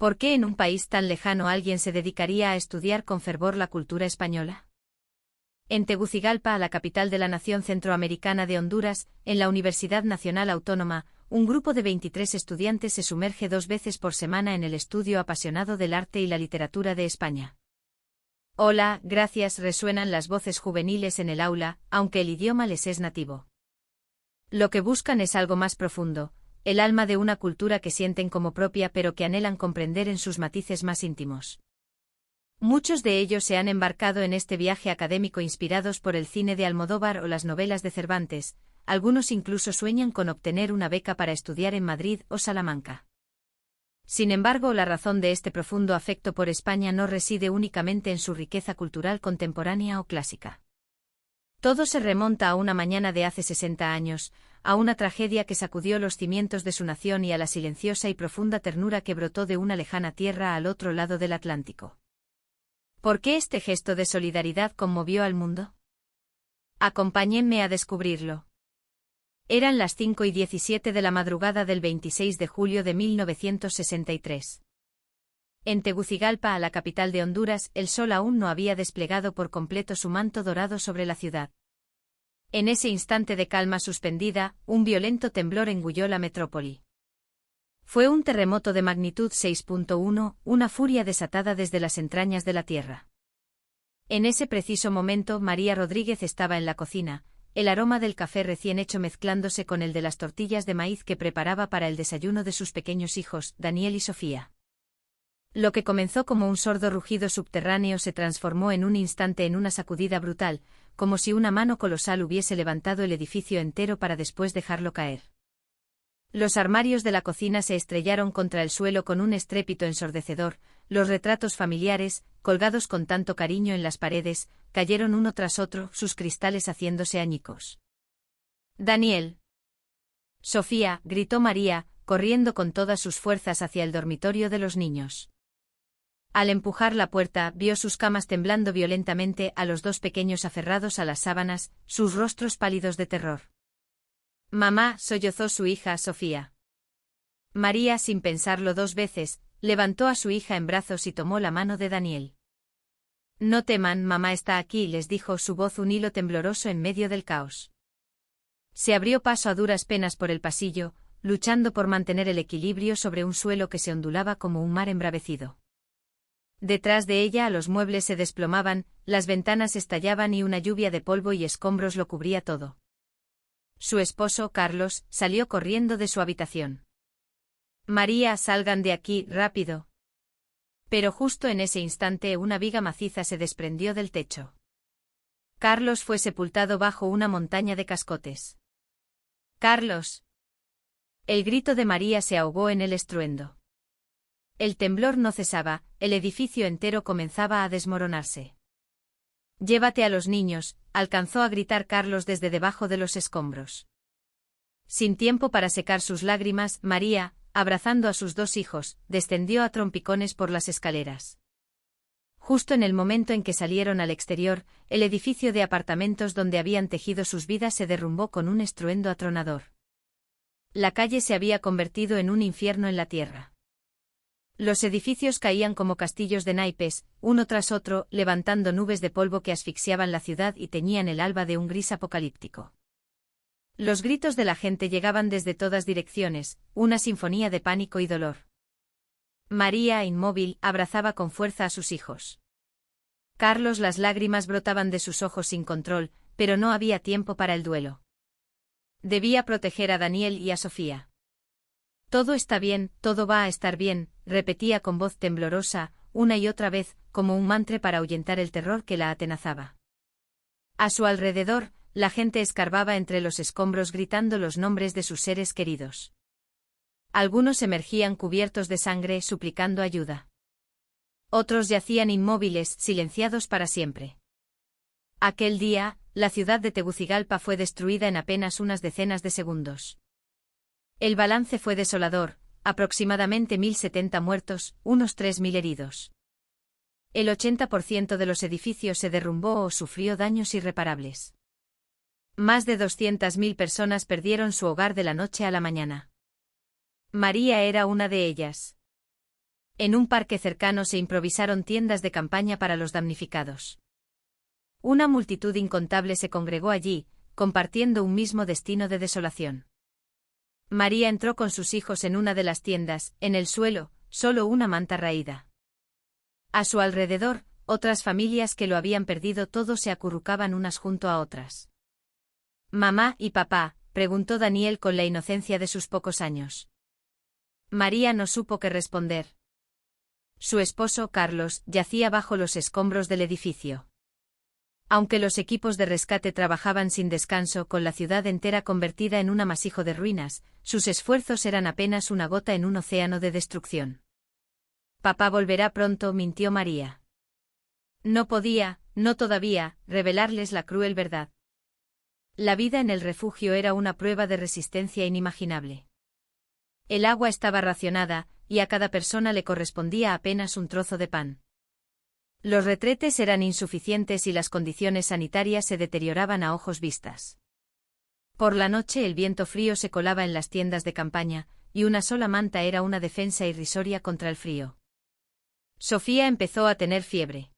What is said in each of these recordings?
¿Por qué en un país tan lejano alguien se dedicaría a estudiar con fervor la cultura española? En Tegucigalpa, la capital de la nación centroamericana de Honduras, en la Universidad Nacional Autónoma, un grupo de 23 estudiantes se sumerge 2 veces por semana en el estudio apasionado del arte y la literatura de España. Hola, gracias, resuenan las voces juveniles en el aula, aunque el idioma les es nativo. Lo que buscan es algo más profundo, el alma de una cultura que sienten como propia pero que anhelan comprender en sus matices más íntimos. Muchos de ellos se han embarcado en este viaje académico inspirados por el cine de Almodóvar o las novelas de Cervantes, algunos incluso sueñan con obtener una beca para estudiar en Madrid o Salamanca. Sin embargo, la razón de este profundo afecto por España no reside únicamente en su riqueza cultural contemporánea o clásica. Todo se remonta a una mañana de hace 60 años, a una tragedia que sacudió los cimientos de su nación y a la silenciosa y profunda ternura que brotó de una lejana tierra al otro lado del Atlántico. ¿Por qué este gesto de solidaridad conmovió al mundo? Acompáñenme a descubrirlo. Eran las 5:17 de la madrugada del 26 de julio de 1963. En Tegucigalpa, la capital de Honduras, el sol aún no había desplegado por completo su manto dorado sobre la ciudad. En ese instante de calma suspendida, un violento temblor engulló la metrópoli. Fue un terremoto de magnitud 6.1, una furia desatada desde las entrañas de la tierra. En ese preciso momento, María Rodríguez estaba en la cocina, el aroma del café recién hecho mezclándose con el de las tortillas de maíz que preparaba para el desayuno de sus pequeños hijos, Daniel y Sofía. Lo que comenzó como un sordo rugido subterráneo se transformó en un instante en una sacudida brutal, como si una mano colosal hubiese levantado el edificio entero para después dejarlo caer. Los armarios de la cocina se estrellaron contra el suelo con un estrépito ensordecedor, los retratos familiares, colgados con tanto cariño en las paredes, cayeron uno tras otro, sus cristales haciéndose añicos. «Daniel». «Sofía», gritó María, corriendo con todas sus fuerzas hacia el dormitorio de los niños. Al empujar la puerta, vio sus camas temblando violentamente, a los 2 pequeños aferrados a las sábanas, sus rostros pálidos de terror. «Mamá», sollozó su hija, Sofía. María, sin pensarlo 2 veces, levantó a su hija en brazos y tomó la mano de Daniel. «No teman, mamá está aquí», les dijo, su voz un hilo tembloroso en medio del caos. Se abrió paso a duras penas por el pasillo, luchando por mantener el equilibrio sobre un suelo que se ondulaba como un mar embravecido. Detrás de ella los muebles se desplomaban, las ventanas estallaban y una lluvia de polvo y escombros lo cubría todo. Su esposo, Carlos, salió corriendo de su habitación. «María, salgan de aquí, rápido». Pero justo en ese instante una viga maciza se desprendió del techo. Carlos fue sepultado bajo una montaña de cascotes. «¡Carlos!». El grito de María se ahogó en el estruendo. El temblor no cesaba, el edificio entero comenzaba a desmoronarse. «Llévate a los niños», alcanzó a gritar Carlos desde debajo de los escombros. Sin tiempo para secar sus lágrimas, María, abrazando a sus 2 hijos, descendió a trompicones por las escaleras. Justo en el momento en que salieron al exterior, el edificio de apartamentos donde habían tejido sus vidas se derrumbó con un estruendo atronador. La calle se había convertido en un infierno en la tierra. Los edificios caían como castillos de naipes, uno tras otro, levantando nubes de polvo que asfixiaban la ciudad y teñían el alba de un gris apocalíptico. Los gritos de la gente llegaban desde todas direcciones, una sinfonía de pánico y dolor. María, inmóvil, abrazaba con fuerza a sus hijos. Carlos, las lágrimas brotaban de sus ojos sin control, pero no había tiempo para el duelo. Debía proteger a Daniel y a Sofía. «Todo está bien, todo va a estar bien», repetía con voz temblorosa, una y otra vez, como un mantra para ahuyentar el terror que la atenazaba. A su alrededor, la gente escarbaba entre los escombros gritando los nombres de sus seres queridos. Algunos emergían cubiertos de sangre suplicando ayuda. Otros yacían inmóviles, silenciados para siempre. Aquel día, la ciudad de Tegucigalpa fue destruida en apenas unas decenas de segundos. El balance fue desolador, aproximadamente 1.070 muertos, unos 3.000 heridos. El 80% de los edificios se derrumbó o sufrió daños irreparables. Más de 200.000 personas perdieron su hogar de la noche a la mañana. María era una de ellas. En un parque cercano se improvisaron tiendas de campaña para los damnificados. Una multitud incontable se congregó allí, compartiendo un mismo destino de desolación. María entró con sus hijos en una de las tiendas, en el suelo, solo una manta raída. A su alrededor, otras familias que lo habían perdido todo se acurrucaban unas junto a otras. «¿Mamá y papá?», preguntó Daniel con la inocencia de sus pocos años. María no supo qué responder. Su esposo, Carlos, yacía bajo los escombros del edificio. Aunque los equipos de rescate trabajaban sin descanso con la ciudad entera convertida en un amasijo de ruinas, sus esfuerzos eran apenas una gota en un océano de destrucción. «Papá volverá pronto», mintió María. No podía, no todavía, revelarles la cruel verdad. La vida en el refugio era una prueba de resistencia inimaginable. El agua estaba racionada, y a cada persona le correspondía apenas un trozo de pan. Los retretes eran insuficientes y las condiciones sanitarias se deterioraban a ojos vistas. Por la noche el viento frío se colaba en las tiendas de campaña, y una sola manta era una defensa irrisoria contra el frío. Sofía empezó a tener fiebre.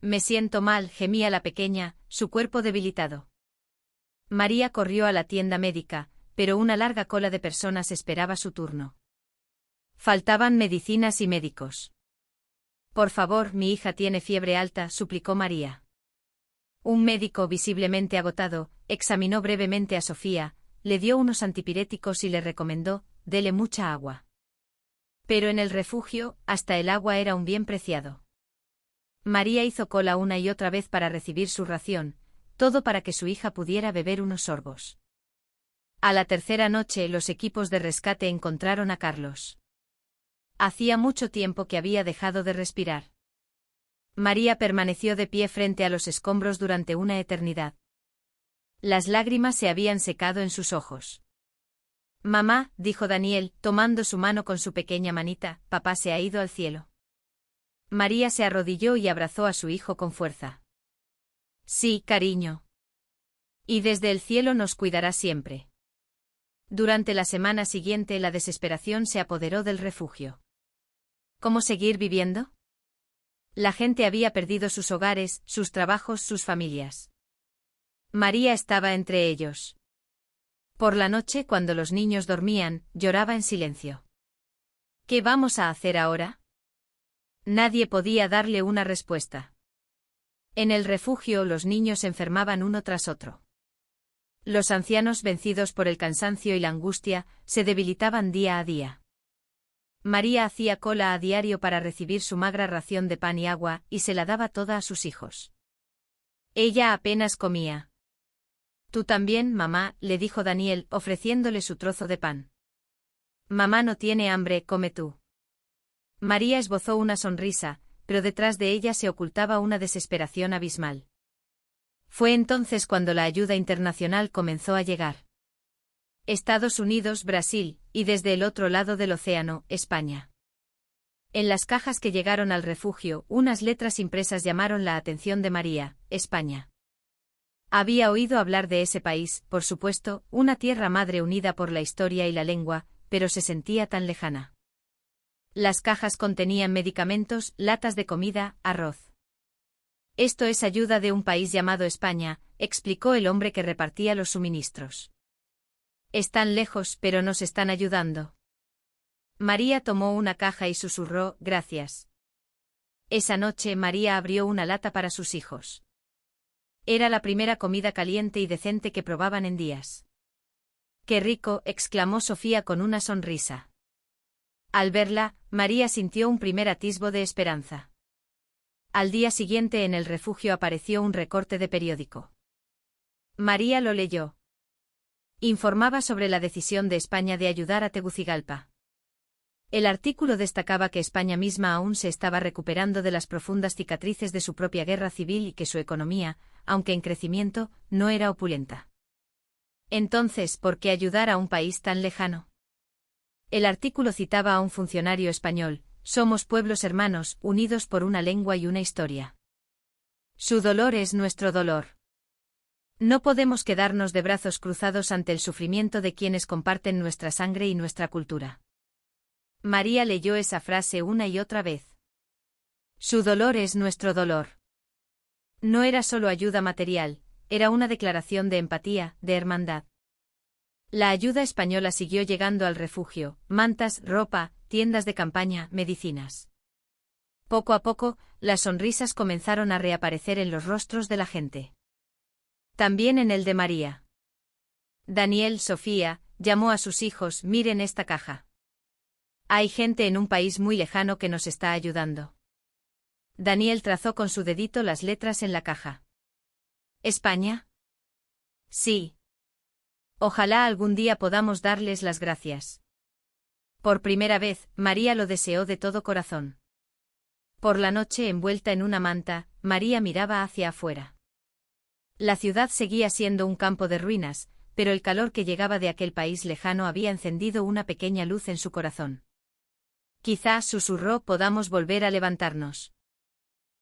«Me siento mal», gemía la pequeña, su cuerpo debilitado. María corrió a la tienda médica, pero una larga cola de personas esperaba su turno. Faltaban medicinas y médicos. «Por favor, mi hija tiene fiebre alta», suplicó María. Un médico visiblemente agotado, examinó brevemente a Sofía, le dio unos antipiréticos y le recomendó, «Dele mucha agua». Pero en el refugio, hasta el agua era un bien preciado. María hizo cola una y otra vez para recibir su ración, todo para que su hija pudiera beber unos sorbos. A la tercera noche los equipos de rescate encontraron a Carlos. Hacía mucho tiempo que había dejado de respirar. María permaneció de pie frente a los escombros durante una eternidad. Las lágrimas se habían secado en sus ojos. «Mamá», dijo Daniel, tomando su mano con su pequeña manita, «papá se ha ido al cielo». María se arrodilló y abrazó a su hijo con fuerza. «Sí, cariño. Y desde el cielo nos cuidará siempre». Durante la semana siguiente la desesperación se apoderó del refugio. ¿Cómo seguir viviendo? La gente había perdido sus hogares, sus trabajos, sus familias. María estaba entre ellos. Por la noche, cuando los niños dormían, lloraba en silencio. ¿Qué vamos a hacer ahora? Nadie podía darle una respuesta. En el refugio los niños enfermaban uno tras otro. Los ancianos, vencidos por el cansancio y la angustia, se debilitaban día a día. María hacía cola a diario para recibir su magra ración de pan y agua, y se la daba toda a sus hijos. Ella apenas comía. «Tú también, mamá», le dijo Daniel, ofreciéndole su trozo de pan. «Mamá no tiene hambre, come tú». María esbozó una sonrisa, pero detrás de ella se ocultaba una desesperación abismal. Fue entonces cuando la ayuda internacional comenzó a llegar. Estados Unidos, Brasil, y desde el otro lado del océano, España. En las cajas que llegaron al refugio, unas letras impresas llamaron la atención de María: España. Había oído hablar de ese país, por supuesto, una tierra madre unida por la historia y la lengua, pero se sentía tan lejana. Las cajas contenían medicamentos, latas de comida, arroz. «Esto es ayuda de un país llamado España», explicó el hombre que repartía los suministros. «Están lejos, pero nos están ayudando». María tomó una caja y susurró: «Gracias». Esa noche María abrió una lata para sus hijos. Era la primera comida caliente y decente que probaban en días. «¡Qué rico!», exclamó Sofía con una sonrisa. Al verla, María sintió un primer atisbo de esperanza. Al día siguiente en el refugio apareció un recorte de periódico. María lo leyó. Informaba sobre la decisión de España de ayudar a Tegucigalpa. El artículo destacaba que España misma aún se estaba recuperando de las profundas cicatrices de su propia guerra civil y que su economía, aunque en crecimiento, no era opulenta. Entonces, ¿por qué ayudar a un país tan lejano? El artículo citaba a un funcionario español: «Somos pueblos hermanos, unidos por una lengua y una historia. Su dolor es nuestro dolor. No podemos quedarnos de brazos cruzados ante el sufrimiento de quienes comparten nuestra sangre y nuestra cultura». María leyó esa frase una y otra vez. Su dolor es nuestro dolor. No era solo ayuda material, era una declaración de empatía, de hermandad. La ayuda española siguió llegando al refugio: mantas, ropa, tiendas de campaña, medicinas. Poco a poco, las sonrisas comenzaron a reaparecer en los rostros de la gente. También en el de María. Daniel, Sofía, llamó a sus hijos: miren esta caja. Hay gente en un país muy lejano que nos está ayudando. Daniel trazó con su dedito las letras en la caja. ¿España? Sí. Ojalá algún día podamos darles las gracias. Por primera vez, María lo deseó de todo corazón. Por la noche, envuelta en una manta, María miraba hacia afuera. La ciudad seguía siendo un campo de ruinas, pero el calor que llegaba de aquel país lejano había encendido una pequeña luz en su corazón. Quizás, susurró, podamos volver a levantarnos.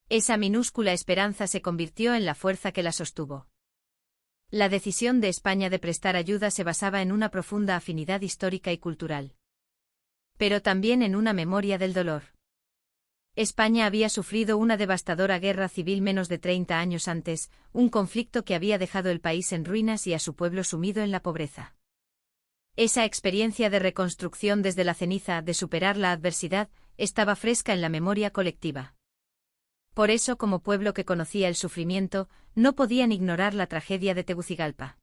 Esa minúscula esperanza se convirtió en la fuerza que la sostuvo. La decisión de España de prestar ayuda se basaba en una profunda afinidad histórica y cultural. Pero también en una memoria del dolor. España había sufrido una devastadora guerra civil menos de 30 años antes, un conflicto que había dejado el país en ruinas y a su pueblo sumido en la pobreza. Esa experiencia de reconstrucción desde la ceniza, de superar la adversidad, estaba fresca en la memoria colectiva. Por eso, como pueblo que conocía el sufrimiento, no podían ignorar la tragedia de Tegucigalpa.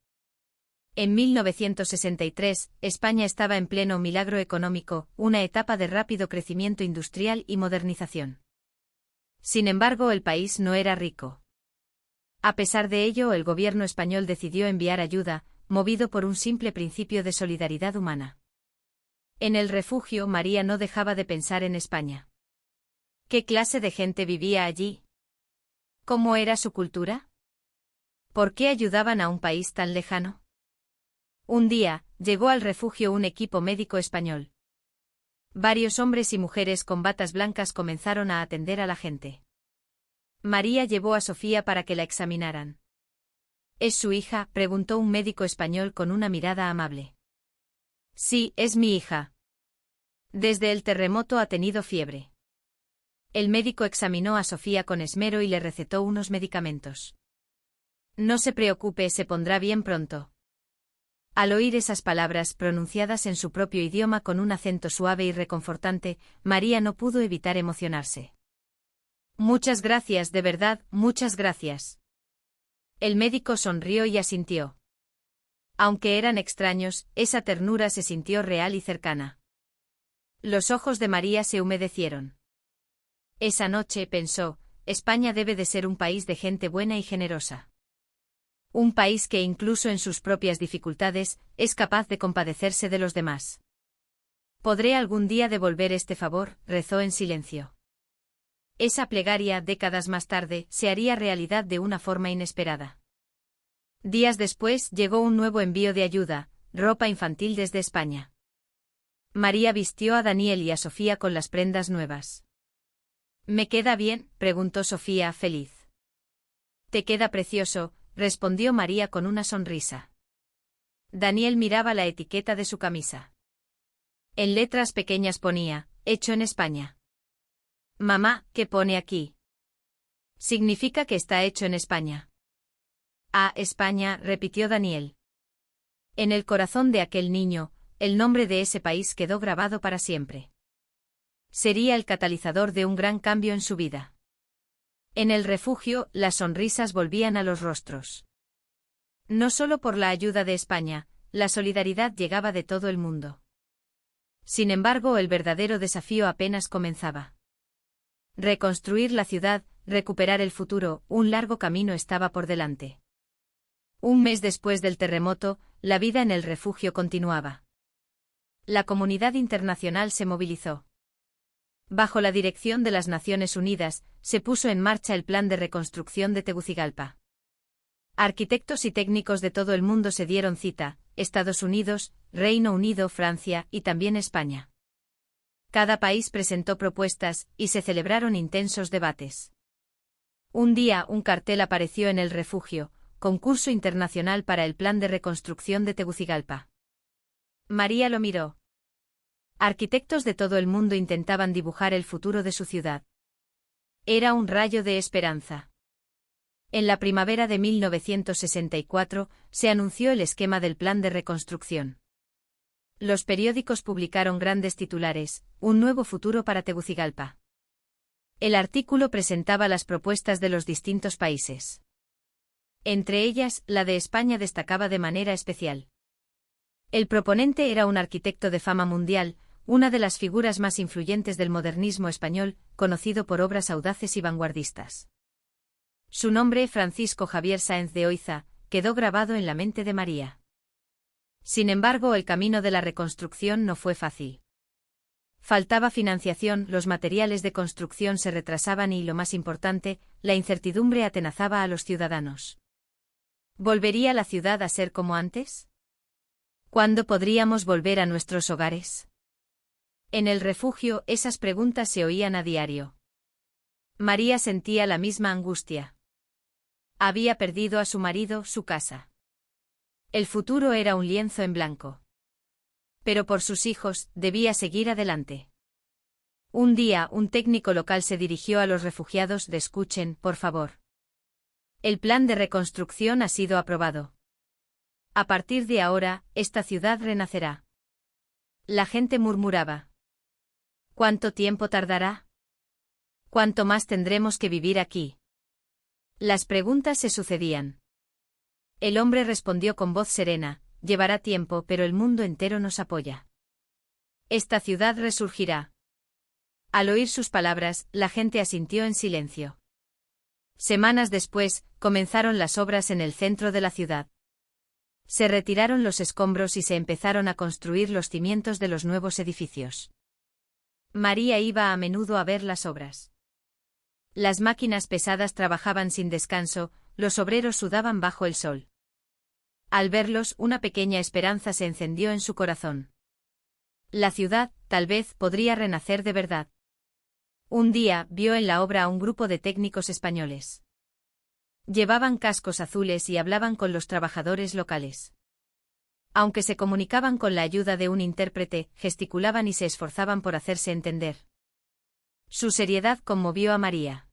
En 1963, España estaba en pleno milagro económico, una etapa de rápido crecimiento industrial y modernización. Sin embargo, el país no era rico. A pesar de ello, el gobierno español decidió enviar ayuda, movido por un simple principio de solidaridad humana. En el refugio, María no dejaba de pensar en España. ¿Qué clase de gente vivía allí? ¿Cómo era su cultura? ¿Por qué ayudaban a un país tan lejano? Un día, llegó al refugio un equipo médico español. Varios hombres y mujeres con batas blancas comenzaron a atender a la gente. María llevó a Sofía para que la examinaran. ¿Es su hija?, preguntó un médico español con una mirada amable. Sí, es mi hija. Desde el terremoto ha tenido fiebre. El médico examinó a Sofía con esmero y le recetó unos medicamentos. No se preocupe, se pondrá bien pronto. Al oír esas palabras pronunciadas en su propio idioma con un acento suave y reconfortante, María no pudo evitar emocionarse. Muchas gracias, de verdad, muchas gracias. El médico sonrió y asintió. Aunque eran extraños, esa ternura se sintió real y cercana. Los ojos de María se humedecieron. Esa noche pensó: España debe de ser un país de gente buena y generosa. Un país que incluso en sus propias dificultades, es capaz de compadecerse de los demás. ¿Podré algún día devolver este favor?, rezó en silencio. Esa plegaria, décadas más tarde, se haría realidad de una forma inesperada. Días después, llegó un nuevo envío de ayuda, ropa infantil desde España. María vistió a Daniel y a Sofía con las prendas nuevas. ¿Me queda bien?, preguntó Sofía, feliz. Te queda precioso, respondió María con una sonrisa. Daniel miraba la etiqueta de su camisa. En letras pequeñas ponía: hecho en España. Mamá, ¿qué pone aquí? Significa que está hecho en España. Ah, España, repitió Daniel. En el corazón de aquel niño, el nombre de ese país quedó grabado para siempre. Sería el catalizador de un gran cambio en su vida. En el refugio, las sonrisas volvían a los rostros. No solo por la ayuda de España, la solidaridad llegaba de todo el mundo. Sin embargo, el verdadero desafío apenas comenzaba. Reconstruir la ciudad, recuperar el futuro, un largo camino estaba por delante. Un mes después del terremoto, la vida en el refugio continuaba. La comunidad internacional se movilizó. Bajo la dirección de las Naciones Unidas, se puso en marcha el Plan de Reconstrucción de Tegucigalpa. Arquitectos y técnicos de todo el mundo se dieron cita: Estados Unidos, Reino Unido, Francia y también España. Cada país presentó propuestas, y se celebraron intensos debates. Un día, un cartel apareció en el refugio: Concurso Internacional para el Plan de Reconstrucción de Tegucigalpa. María lo miró. Arquitectos de todo el mundo intentaban dibujar el futuro de su ciudad. Era un rayo de esperanza. En la primavera de 1964 se anunció el esquema del plan de reconstrucción. Los periódicos publicaron grandes titulares: Un nuevo futuro para Tegucigalpa. El artículo presentaba las propuestas de los distintos países. Entre ellas, la de España destacaba de manera especial. El proponente era un arquitecto de fama mundial, una de las figuras más influyentes del modernismo español, conocido por obras audaces y vanguardistas. Su nombre, Francisco Javier Sáenz de Oiza, quedó grabado en la mente de María. Sin embargo, el camino de la reconstrucción no fue fácil. Faltaba financiación, los materiales de construcción se retrasaban y, lo más importante, la incertidumbre atenazaba a los ciudadanos. ¿Volvería la ciudad a ser como antes? ¿Cuándo podríamos volver a nuestros hogares? En el refugio, esas preguntas se oían a diario. María sentía la misma angustia. Había perdido a su marido, su casa. El futuro era un lienzo en blanco. Pero por sus hijos, debía seguir adelante. Un día, un técnico local se dirigió a los refugiados de Escuchen, por favor. El plan de reconstrucción ha sido aprobado. A partir de ahora, esta ciudad renacerá. La gente murmuraba. ¿Cuánto tiempo tardará? ¿Cuánto más tendremos que vivir aquí? Las preguntas se sucedían. El hombre respondió con voz serena: llevará tiempo, pero el mundo entero nos apoya. Esta ciudad resurgirá. Al oír sus palabras, la gente asintió en silencio. Semanas después, comenzaron las obras en el centro de la ciudad. Se retiraron los escombros y se empezaron a construir los cimientos de los nuevos edificios. María iba a menudo a ver las obras. Las máquinas pesadas trabajaban sin descanso, los obreros sudaban bajo el sol. Al verlos, una pequeña esperanza se encendió en su corazón. La ciudad, tal vez, podría renacer de verdad. Un día, vio en la obra a un grupo de técnicos españoles. Llevaban cascos azules y hablaban con los trabajadores locales. Aunque se comunicaban con la ayuda de un intérprete, gesticulaban y se esforzaban por hacerse entender. Su seriedad conmovió a María.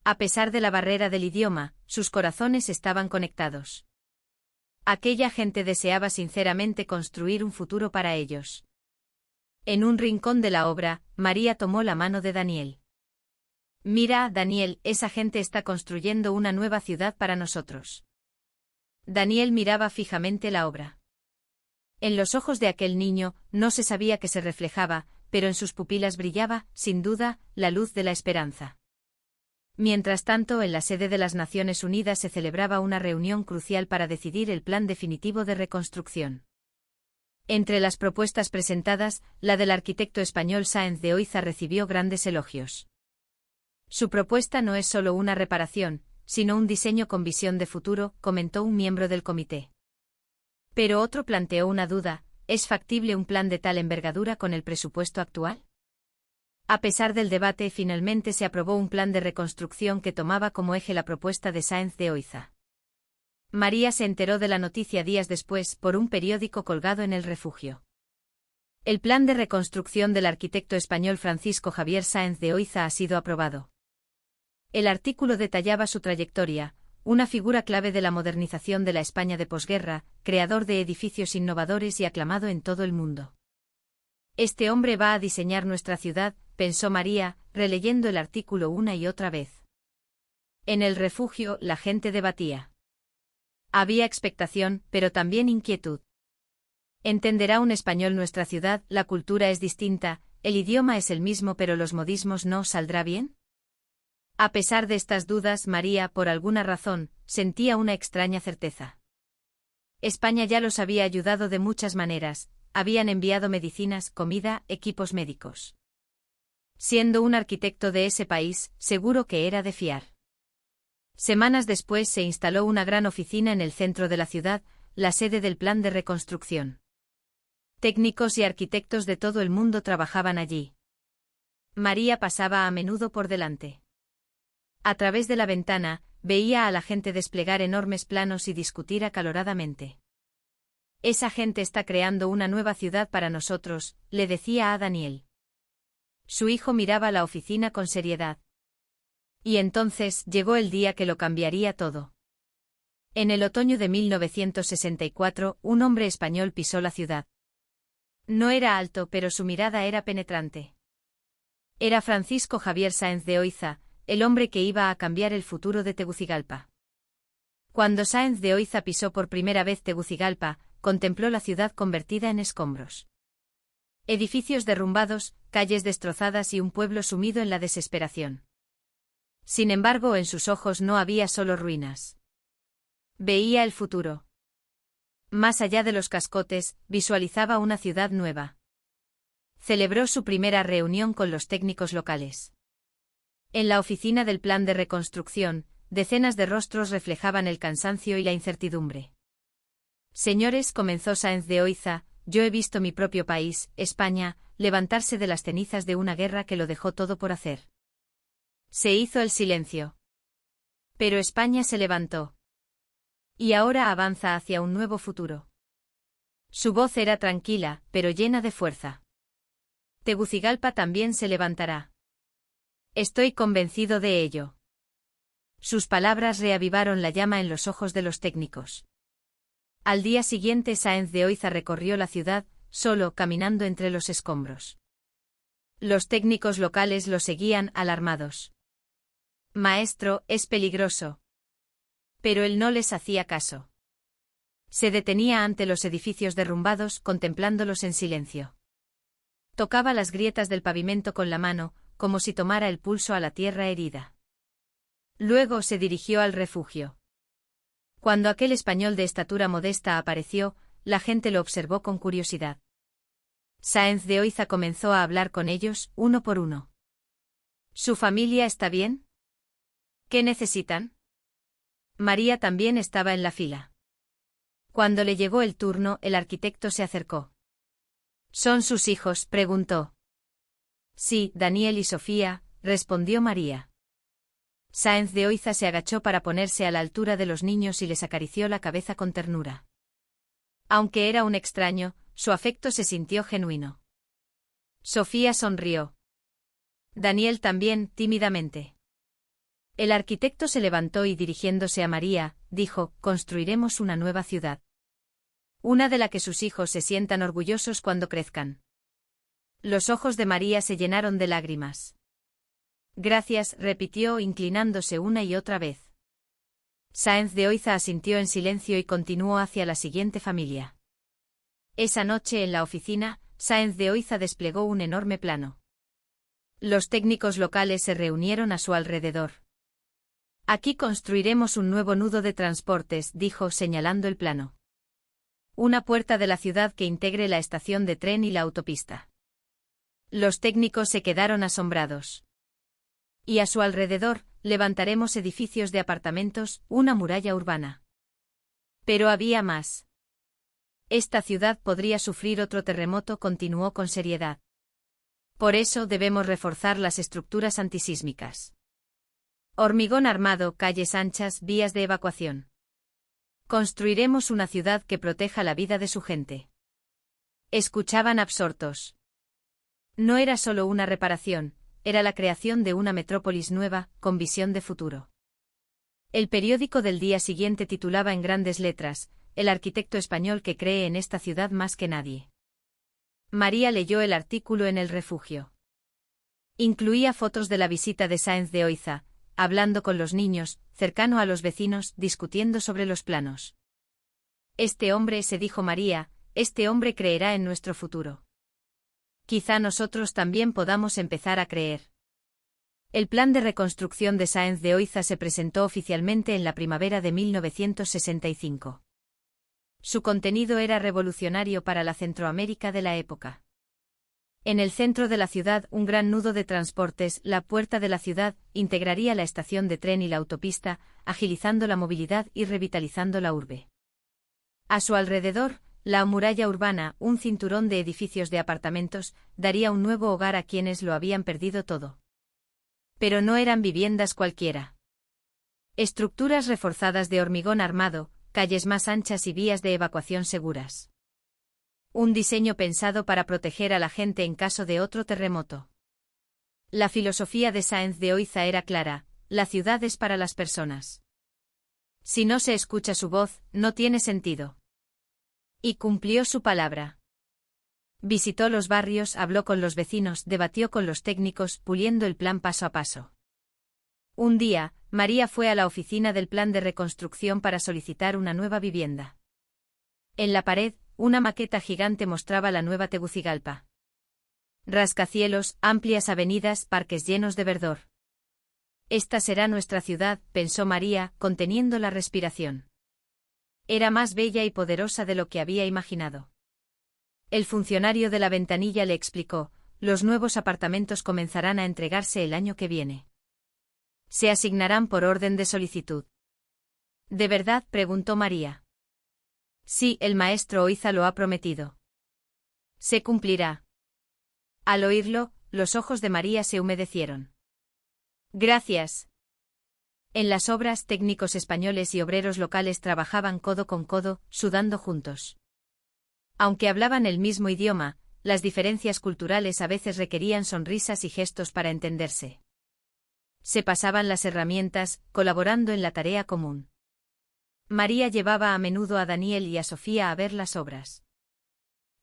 A pesar de la barrera del idioma, sus corazones estaban conectados. Aquella gente deseaba sinceramente construir un futuro para ellos. En un rincón de la obra, María tomó la mano de Daniel. Mira, Daniel, esa gente está construyendo una nueva ciudad para nosotros. Daniel miraba fijamente la obra. En los ojos de aquel niño, no se sabía qué se reflejaba, pero en sus pupilas brillaba, sin duda, la luz de la esperanza. Mientras tanto, en la sede de las Naciones Unidas se celebraba una reunión crucial para decidir el plan definitivo de reconstrucción. Entre las propuestas presentadas, la del arquitecto español Sáenz de Oiza recibió grandes elogios. Su propuesta no es solo una reparación, sino un diseño con visión de futuro, comentó un miembro del comité. Pero otro planteó una duda: ¿es factible un plan de tal envergadura con el presupuesto actual? A pesar del debate, finalmente se aprobó un plan de reconstrucción que tomaba como eje la propuesta de Sáenz de Oiza. María se enteró de la noticia días después por un periódico colgado en el refugio. El plan de reconstrucción del arquitecto español Francisco Javier Sáenz de Oiza ha sido aprobado. El artículo detallaba su trayectoria: una figura clave de la modernización de la España de posguerra, creador de edificios innovadores y aclamado en todo el mundo. Este hombre va a diseñar nuestra ciudad, pensó María, releyendo el artículo una y otra vez. En el refugio, la gente debatía. Había expectación, pero también inquietud. ¿Entenderá un español nuestra ciudad? La cultura es distinta, el idioma es el mismo, pero los modismos ¿no saldrá bien? A pesar de estas dudas, María, por alguna razón, sentía una extraña certeza. España ya los había ayudado de muchas maneras: habían enviado medicinas, comida, equipos médicos. Siendo un arquitecto de ese país, seguro que era de fiar. Semanas después se instaló una gran oficina en el centro de la ciudad, la sede del plan de reconstrucción. Técnicos y arquitectos de todo el mundo trabajaban allí. María pasaba a menudo por delante. A través de la ventana, veía a la gente desplegar enormes planos y discutir acaloradamente. Esa gente está creando una nueva ciudad para nosotros, le decía a Daniel. Su hijo miraba la oficina con seriedad. Y entonces llegó el día que lo cambiaría todo. En el otoño de 1964, un hombre español pisó la ciudad. No era alto, pero su mirada era penetrante. Era Francisco Javier Sáenz de Oiza, el hombre que iba a cambiar el futuro de Tegucigalpa. Cuando Sáenz de Oiza pisó por primera vez Tegucigalpa, contempló la ciudad convertida en escombros. Edificios derrumbados, calles destrozadas y un pueblo sumido en la desesperación. Sin embargo, en sus ojos no había solo ruinas. Veía el futuro. Más allá de los cascotes, visualizaba una ciudad nueva. Celebró su primera reunión con los técnicos locales. En la oficina del plan de reconstrucción, decenas de rostros reflejaban el cansancio y la incertidumbre. Señores, comenzó Sáenz de Oiza, yo he visto mi propio país, España, levantarse de las cenizas de una guerra que lo dejó todo por hacer. Se hizo el silencio. Pero España se levantó. Y ahora avanza hacia un nuevo futuro. Su voz era tranquila, pero llena de fuerza. Tegucigalpa también se levantará. Estoy convencido de ello. Sus palabras reavivaron la llama en los ojos de los técnicos. Al día siguiente Sáenz de Oiza recorrió la ciudad, solo, caminando entre los escombros. Los técnicos locales lo seguían, alarmados. Maestro, es peligroso. Pero él no les hacía caso. Se detenía ante los edificios derrumbados, contemplándolos en silencio. Tocaba las grietas del pavimento con la mano, como si tomara el pulso a la tierra herida. Luego se dirigió al refugio. Cuando aquel español de estatura modesta apareció, la gente lo observó con curiosidad. Sáenz de Oiza comenzó a hablar con ellos, uno por uno. ¿Su familia está bien? ¿Qué necesitan? María también estaba en la fila. Cuando le llegó el turno, el arquitecto se acercó. ¿Son sus hijos?, preguntó. Sí, Daniel y Sofía, respondió María. Sáenz de Oiza se agachó para ponerse a la altura de los niños y les acarició la cabeza con ternura. Aunque era un extraño, su afecto se sintió genuino. Sofía sonrió. Daniel también, tímidamente. El arquitecto se levantó y dirigiéndose a María, dijo, construiremos una nueva ciudad. Una de la que sus hijos se sientan orgullosos cuando crezcan. Los ojos de María se llenaron de lágrimas. Gracias, repitió inclinándose una y otra vez. Sáenz de Oiza asintió en silencio y continuó hacia la siguiente familia. Esa noche en la oficina, Sáenz de Oiza desplegó un enorme plano. Los técnicos locales se reunieron a su alrededor. Aquí construiremos un nuevo nudo de transportes, dijo señalando el plano. Una puerta de la ciudad que integre la estación de tren y la autopista. Los técnicos se quedaron asombrados. Y a su alrededor, levantaremos edificios de apartamentos, una muralla urbana. Pero había más. Esta ciudad podría sufrir otro terremoto, continuó con seriedad. Por eso debemos reforzar las estructuras antisísmicas. Hormigón armado, calles anchas, vías de evacuación. Construiremos una ciudad que proteja la vida de su gente. Escuchaban absortos. No era solo una reparación, era la creación de una metrópolis nueva, con visión de futuro. El periódico del día siguiente titulaba en grandes letras, el arquitecto español que cree en esta ciudad más que nadie. María leyó el artículo en el refugio. Incluía fotos de la visita de Sáenz de Oiza, hablando con los niños, cercano a los vecinos, discutiendo sobre los planos. Este hombre, se dijo María, este hombre creerá en nuestro futuro. Quizá nosotros también podamos empezar a creer. El plan de reconstrucción de Sáenz de Oiza se presentó oficialmente en la primavera de 1965. Su contenido era revolucionario para la Centroamérica de la época. En el centro de la ciudad, un gran nudo de transportes, la puerta de la ciudad, integraría la estación de tren y la autopista, agilizando la movilidad y revitalizando la urbe. A su alrededor, la muralla urbana, un cinturón de edificios de apartamentos, daría un nuevo hogar a quienes lo habían perdido todo. Pero no eran viviendas cualquiera. Estructuras reforzadas de hormigón armado, calles más anchas y vías de evacuación seguras. Un diseño pensado para proteger a la gente en caso de otro terremoto. La filosofía de Sáenz de Oiza era clara: la ciudad es para las personas. Si no se escucha su voz, no tiene sentido. Y cumplió su palabra. Visitó los barrios, habló con los vecinos, debatió con los técnicos, puliendo el plan paso a paso. Un día, María fue a la oficina del plan de reconstrucción para solicitar una nueva vivienda. En la pared, una maqueta gigante mostraba la nueva Tegucigalpa. Rascacielos, amplias avenidas, parques llenos de verdor. Esta será nuestra ciudad, pensó María, conteniendo la respiración. Era más bella y poderosa de lo que había imaginado. El funcionario de la ventanilla le explicó: los nuevos apartamentos comenzarán a entregarse el año que viene. Se asignarán por orden de solicitud. ¿De verdad?, preguntó María. Sí, el maestro Oiza lo ha prometido. Se cumplirá. Al oírlo, los ojos de María se humedecieron. Gracias. En las obras, técnicos españoles y obreros locales trabajaban codo con codo, sudando juntos. Aunque hablaban el mismo idioma, las diferencias culturales a veces requerían sonrisas y gestos para entenderse. Se pasaban las herramientas, colaborando en la tarea común. María llevaba a menudo a Daniel y a Sofía a ver las obras.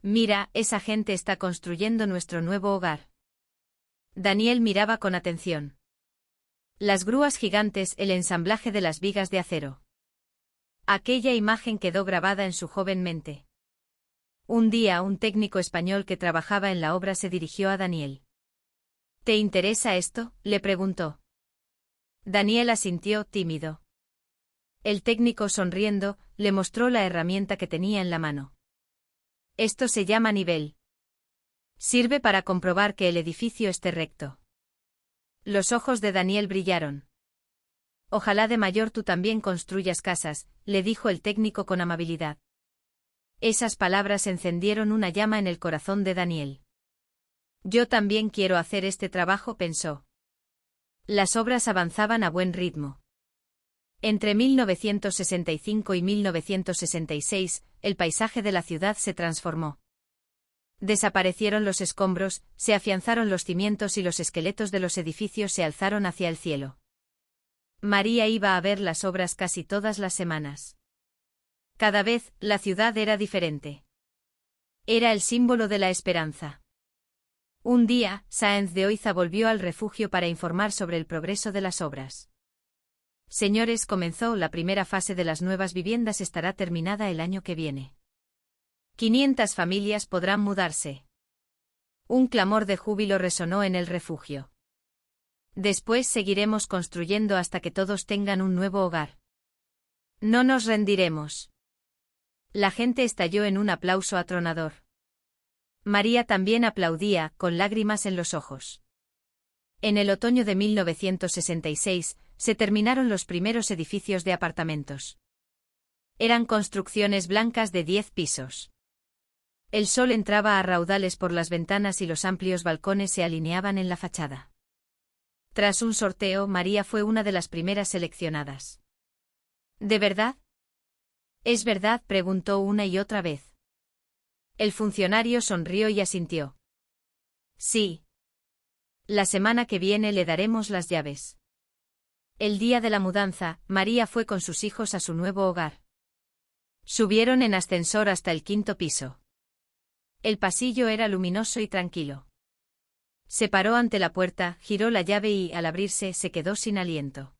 Mira, esa gente está construyendo nuestro nuevo hogar. Daniel miraba con atención. Las grúas gigantes, el ensamblaje de las vigas de acero. Aquella imagen quedó grabada en su joven mente. Un día, un técnico español que trabajaba en la obra se dirigió a Daniel. ¿Te interesa esto?, le preguntó. Daniel asintió, tímido. El técnico, sonriendo, le mostró la herramienta que tenía en la mano. Esto se llama nivel. Sirve para comprobar que el edificio esté recto. Los ojos de Daniel brillaron. Ojalá de mayor tú también construyas casas, le dijo el técnico con amabilidad. Esas palabras encendieron una llama en el corazón de Daniel. Yo también quiero hacer este trabajo, pensó. Las obras avanzaban a buen ritmo. Entre 1965 y 1966, el paisaje de la ciudad se transformó. Desaparecieron los escombros, se afianzaron los cimientos y los esqueletos de los edificios se alzaron hacia el cielo. María iba a ver las obras casi todas las semanas. Cada vez, la ciudad era diferente. Era el símbolo de la esperanza. Un día, Sáenz de Oiza volvió al refugio para informar sobre el progreso de las obras. Señores, comenzó, la primera fase de las nuevas viviendas estará terminada el año que viene. 500 familias podrán mudarse. Un clamor de júbilo resonó en el refugio. Después seguiremos construyendo hasta que todos tengan un nuevo hogar. No nos rendiremos. La gente estalló en un aplauso atronador. María también aplaudía, con lágrimas en los ojos. En el otoño de 1966, se terminaron los primeros edificios de apartamentos. Eran construcciones blancas de 10 pisos. El sol entraba a raudales por las ventanas y los amplios balcones se alineaban en la fachada. Tras un sorteo, María fue una de las primeras seleccionadas. ¿De verdad? ¿Es verdad?, preguntó una y otra vez. El funcionario sonrió y asintió. Sí. La semana que viene le daremos las llaves. El día de la mudanza, María fue con sus hijos a su nuevo hogar. Subieron en ascensor hasta el 5º piso. El pasillo era luminoso y tranquilo. Se paró ante la puerta, giró la llave y, al abrirse, se quedó sin aliento.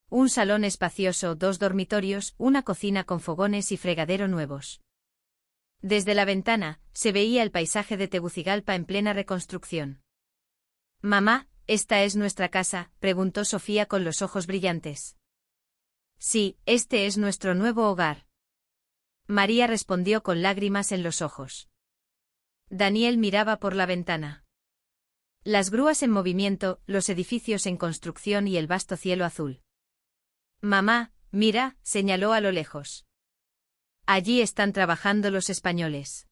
Un salón espacioso, 2 dormitorios, una cocina con fogones y fregadero nuevos. Desde la ventana, se veía el paisaje de Tegucigalpa en plena reconstrucción. «Mamá, ¿esta es nuestra casa?», preguntó Sofía con los ojos brillantes. «Sí, este es nuestro nuevo hogar». María respondió con lágrimas en los ojos. Daniel miraba por la ventana. Las grúas en movimiento, los edificios en construcción y el vasto cielo azul. «Mamá, mira», señaló a lo lejos. «Allí están trabajando los españoles».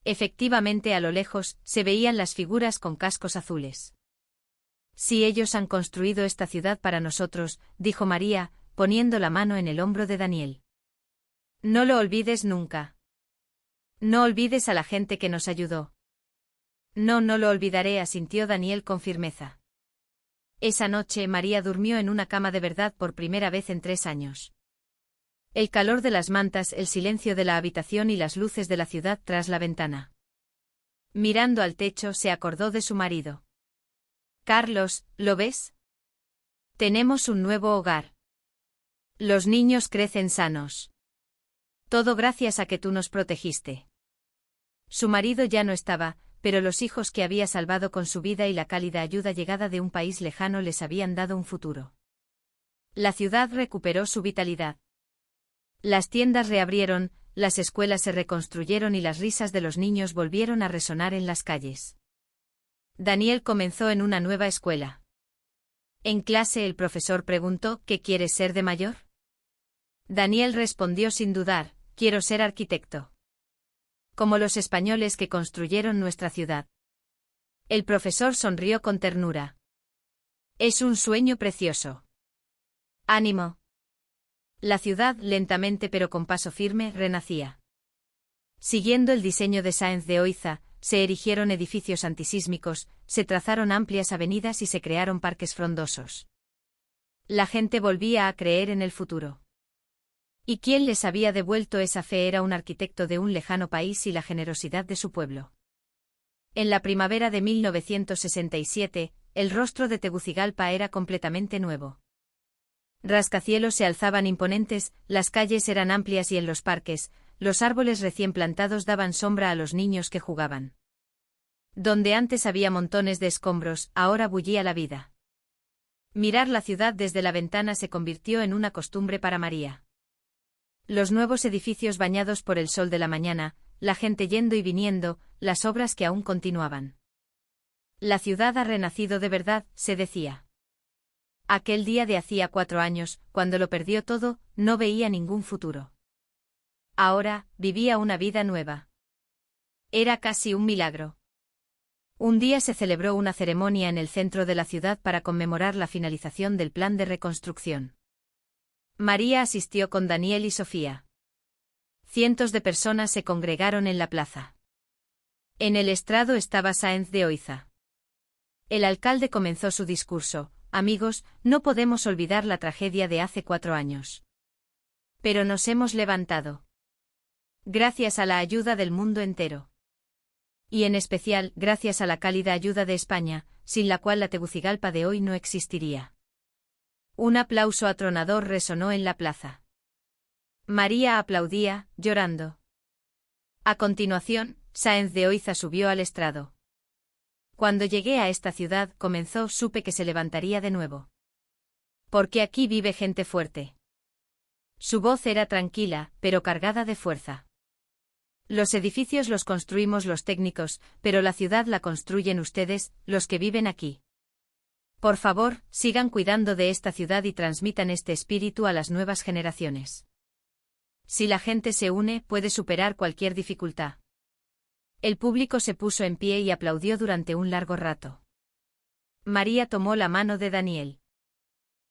Efectivamente, a lo lejos, se veían las figuras con cascos azules. «Sí, ellos han construido esta ciudad para nosotros», dijo María, poniendo la mano en el hombro de Daniel. «No lo olvides nunca». No olvides a la gente que nos ayudó. No, no lo olvidaré, asintió Daniel con firmeza. Esa noche María durmió en una cama de verdad por primera vez en 3 años. El calor de las mantas, el silencio de la habitación y las luces de la ciudad tras la ventana. Mirando al techo, se acordó de su marido. Carlos, ¿lo ves? Tenemos un nuevo hogar. Los niños crecen sanos. Todo gracias a que tú nos protegiste. Su marido ya no estaba, pero los hijos que había salvado con su vida y la cálida ayuda llegada de un país lejano les habían dado un futuro. La ciudad recuperó su vitalidad. Las tiendas reabrieron, las escuelas se reconstruyeron y las risas de los niños volvieron a resonar en las calles. Daniel comenzó en una nueva escuela. En clase el profesor preguntó: ¿qué quieres ser de mayor? Daniel respondió sin dudar: quiero ser arquitecto. Como los españoles que construyeron nuestra ciudad. El profesor sonrió con ternura. Es un sueño precioso. Ánimo. La ciudad, lentamente pero con paso firme, renacía. Siguiendo el diseño de Sáenz de Oiza, se erigieron edificios antisísmicos, se trazaron amplias avenidas y se crearon parques frondosos. La gente volvía a creer en el futuro. ¿Y quién les había devuelto esa fe? Era un arquitecto de un lejano país y la generosidad de su pueblo. En la primavera de 1967, el rostro de Tegucigalpa era completamente nuevo. Rascacielos se alzaban imponentes, las calles eran amplias y en los parques, los árboles recién plantados daban sombra a los niños que jugaban. Donde antes había montones de escombros, ahora bullía la vida. Mirar la ciudad desde la ventana se convirtió en una costumbre para María. Los nuevos edificios bañados por el sol de la mañana, la gente yendo y viniendo, las obras que aún continuaban. La ciudad ha renacido de verdad, se decía. Aquel día de hacía 4 años, cuando lo perdió todo, no veía ningún futuro. Ahora, vivía una vida nueva. Era casi un milagro. Un día se celebró una ceremonia en el centro de la ciudad para conmemorar la finalización del plan de reconstrucción. María asistió con Daniel y Sofía. Cientos de personas se congregaron en la plaza. En el estrado estaba Sáenz de Oiza. El alcalde comenzó su discurso: amigos, no podemos olvidar la tragedia de hace 4 años. Pero nos hemos levantado. Gracias a la ayuda del mundo entero. Y en especial, gracias a la cálida ayuda de España, sin la cual la Tegucigalpa de hoy no existiría. Un aplauso atronador resonó en la plaza. María aplaudía, llorando. A continuación, Sáenz de Oiza subió al estrado. Cuando llegué a esta ciudad, comenzó, supe que se levantaría de nuevo. Porque aquí vive gente fuerte. Su voz era tranquila, pero cargada de fuerza. Los edificios los construimos los técnicos, pero la ciudad la construyen ustedes, los que viven aquí. Por favor, sigan cuidando de esta ciudad y transmitan este espíritu a las nuevas generaciones. Si la gente se une, puede superar cualquier dificultad. El público se puso en pie y aplaudió durante un largo rato. María tomó la mano de Daniel.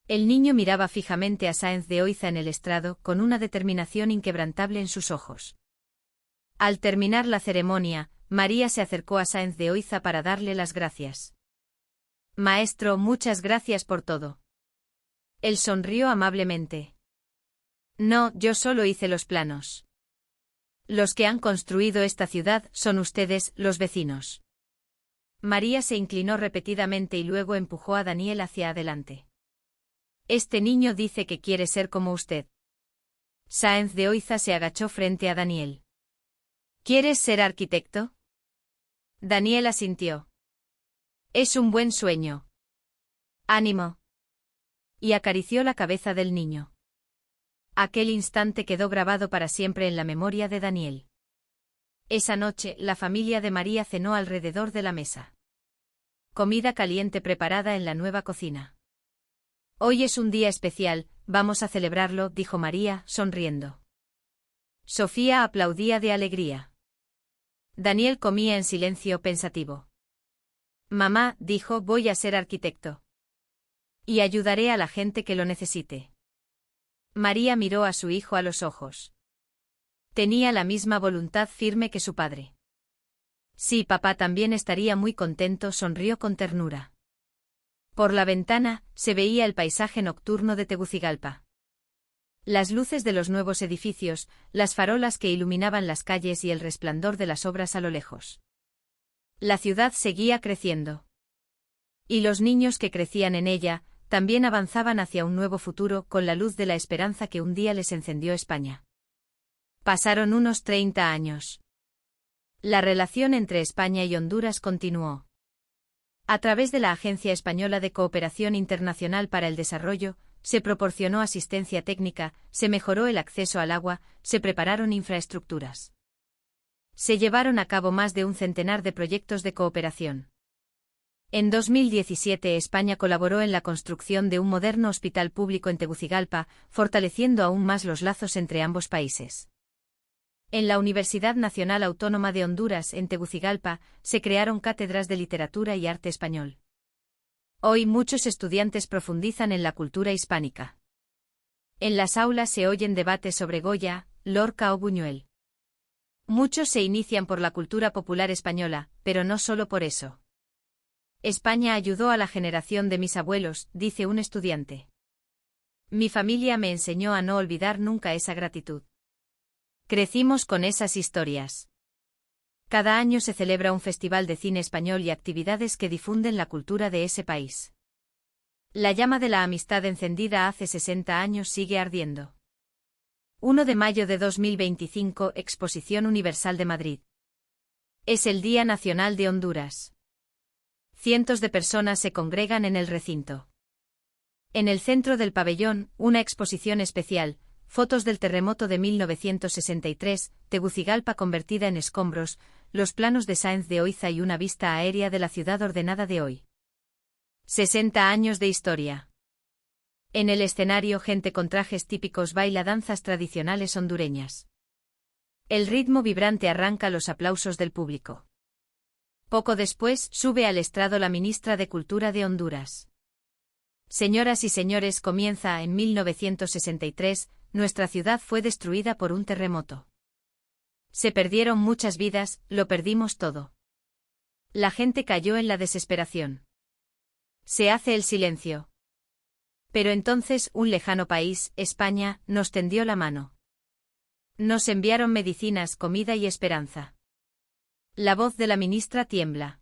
El niño miraba fijamente a Sáenz de Oiza en el estrado, con una determinación inquebrantable en sus ojos. Al terminar la ceremonia, María se acercó a Sáenz de Oiza para darle las gracias. Maestro, muchas gracias por todo. Él sonrió amablemente. No, yo solo hice los planos. Los que han construido esta ciudad son ustedes, los vecinos. María se inclinó repetidamente y luego empujó a Daniel hacia adelante. Este niño dice que quiere ser como usted. Sáenz de Oiza se agachó frente a Daniel. ¿Quieres ser arquitecto? Daniel asintió. Es un buen sueño. Ánimo. Y acarició la cabeza del niño. Aquel instante quedó grabado para siempre en la memoria de Daniel. Esa noche, la familia de María cenó alrededor de la mesa. Comida caliente preparada en la nueva cocina. Hoy es un día especial, vamos a celebrarlo, dijo María, sonriendo. Sofía aplaudía de alegría. Daniel comía en silencio pensativo. Mamá, dijo, voy a ser arquitecto. Y ayudaré a la gente que lo necesite. María miró a su hijo a los ojos. Tenía la misma voluntad firme que su padre. Sí, papá también estaría muy contento, sonrió con ternura. Por la ventana, se veía el paisaje nocturno de Tegucigalpa. Las luces de los nuevos edificios, las farolas que iluminaban las calles y el resplandor de las obras a lo lejos. La ciudad seguía creciendo. Y los niños que crecían en ella, también avanzaban hacia un nuevo futuro con la luz de la esperanza que un día les encendió España. Pasaron unos 30 años. La relación entre España y Honduras continuó. A través de la Agencia Española de Cooperación Internacional para el Desarrollo, se proporcionó asistencia técnica, se mejoró el acceso al agua, se prepararon infraestructuras. Se llevaron a cabo más de un centenar de proyectos de cooperación. En 2017 España colaboró en la construcción de un moderno hospital público en Tegucigalpa, fortaleciendo aún más los lazos entre ambos países. En la Universidad Nacional Autónoma de Honduras, en Tegucigalpa, se crearon cátedras de literatura y arte español. Hoy muchos estudiantes profundizan en la cultura hispánica. En las aulas se oyen debates sobre Goya, Lorca o Buñuel. Muchos se inician por la cultura popular española, pero no solo por eso. España ayudó a la generación de mis abuelos, dice un estudiante. Mi familia me enseñó a no olvidar nunca esa gratitud. Crecimos con esas historias. Cada año se celebra un festival de cine español y actividades que difunden la cultura de ese país. La llama de la amistad encendida hace 60 años sigue ardiendo. 1 de mayo de 2025, Exposición Universal de Madrid. Es el Día Nacional de Honduras. Cientos de personas se congregan en el recinto. En el centro del pabellón, una exposición especial, fotos del terremoto de 1963, Tegucigalpa convertida en escombros, los planos de Sáenz de Oiza y una vista aérea de la ciudad ordenada de hoy. 60 años de historia. En el escenario, gente con trajes típicos baila danzas tradicionales hondureñas. El ritmo vibrante arranca los aplausos del público. Poco después, sube al estrado la ministra de Cultura de Honduras. Señoras y señores, comienza en 1963, nuestra ciudad fue destruida por un terremoto. Se perdieron muchas vidas, lo perdimos todo. La gente cayó en la desesperación. Se hace el silencio. Pero entonces un lejano país, España, nos tendió la mano. Nos enviaron medicinas, comida y esperanza. La voz de la ministra tiembla.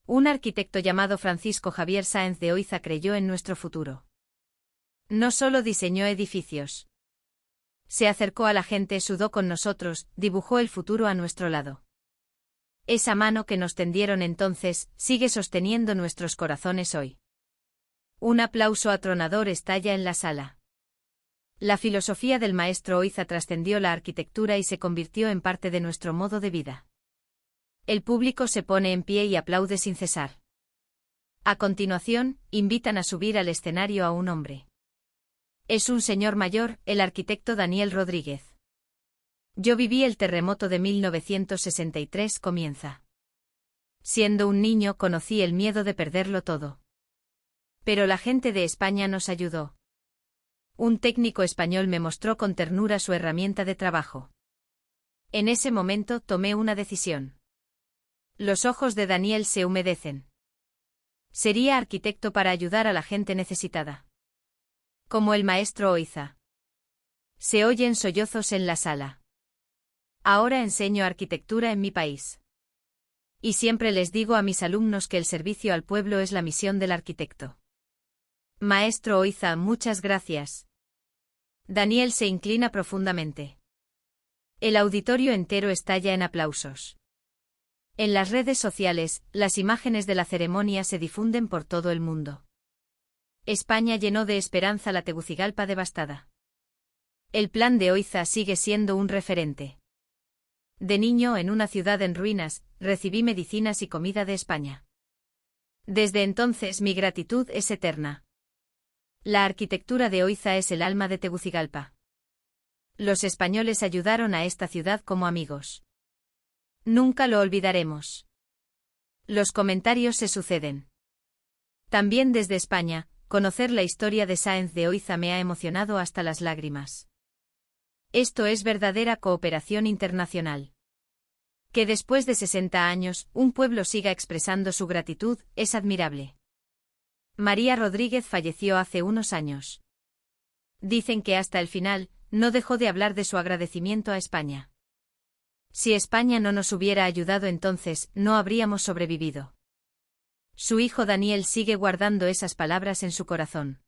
Un arquitecto llamado Francisco Javier Sáenz de Oiza creyó en nuestro futuro. No solo diseñó edificios. Se acercó a la gente, sudó con nosotros, dibujó el futuro a nuestro lado. Esa mano que nos tendieron entonces, sigue sosteniendo nuestros corazones hoy. Un aplauso atronador estalla en la sala. La filosofía del maestro Oiza trascendió la arquitectura y se convirtió en parte de nuestro modo de vida. El público se pone en pie y aplaude sin cesar. A continuación, invitan a subir al escenario a un hombre. Es un señor mayor, el arquitecto Daniel Rodríguez. Yo viví el terremoto de 1963, comienza. Siendo un niño conocí el miedo de perderlo todo. Pero la gente de España nos ayudó. Un técnico español me mostró con ternura su herramienta de trabajo. En ese momento tomé una decisión. Los ojos de Daniel se humedecen. Sería arquitecto para ayudar a la gente necesitada. Como el maestro Oiza. Se oyen sollozos en la sala. Ahora enseño arquitectura en mi país. Y siempre les digo a mis alumnos que el servicio al pueblo es la misión del arquitecto. Maestro Oiza, muchas gracias. Daniel se inclina profundamente. El auditorio entero estalla en aplausos. En las redes sociales, las imágenes de la ceremonia se difunden por todo el mundo. España llenó de esperanza la Tegucigalpa devastada. El plan de Oiza sigue siendo un referente. De niño, en una ciudad en ruinas, recibí medicinas y comida de España. Desde entonces mi gratitud es eterna. La arquitectura de Oiza es el alma de Tegucigalpa. Los españoles ayudaron a esta ciudad como amigos. Nunca lo olvidaremos. Los comentarios se suceden. También desde España, conocer la historia de Sáenz de Oiza me ha emocionado hasta las lágrimas. Esto es verdadera cooperación internacional. Que después de 60 años, un pueblo siga expresando su gratitud, es admirable. María Rodríguez falleció hace unos años. Dicen que hasta el final, no dejó de hablar de su agradecimiento a España. Si España no nos hubiera ayudado entonces, no habríamos sobrevivido. Su hijo Daniel sigue guardando esas palabras en su corazón.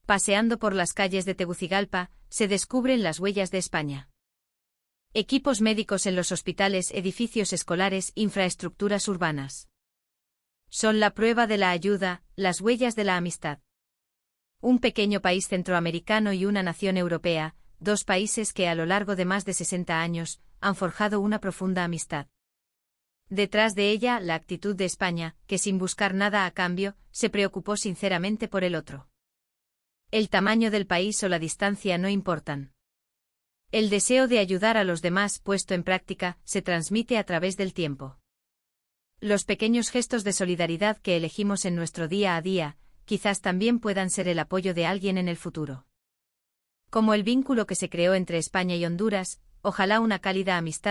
Paseando por las calles de Tegucigalpa, se descubren las huellas de España. Equipos médicos en los hospitales, edificios escolares, infraestructuras urbanas. Son la prueba de la ayuda, las huellas de la amistad. Un pequeño país centroamericano y una nación europea, dos países que a lo largo de más de 60 años, han forjado una profunda amistad. Detrás de ella, la actitud de España, que sin buscar nada a cambio, se preocupó sinceramente por el otro. El tamaño del país o la distancia no importan. El deseo de ayudar a los demás puesto en práctica, se transmite a través del tiempo. Los pequeños gestos de solidaridad que elegimos en nuestro día a día, quizás también puedan ser el apoyo de alguien en el futuro. Como el vínculo que se creó entre España y Honduras, ojalá una cálida amistad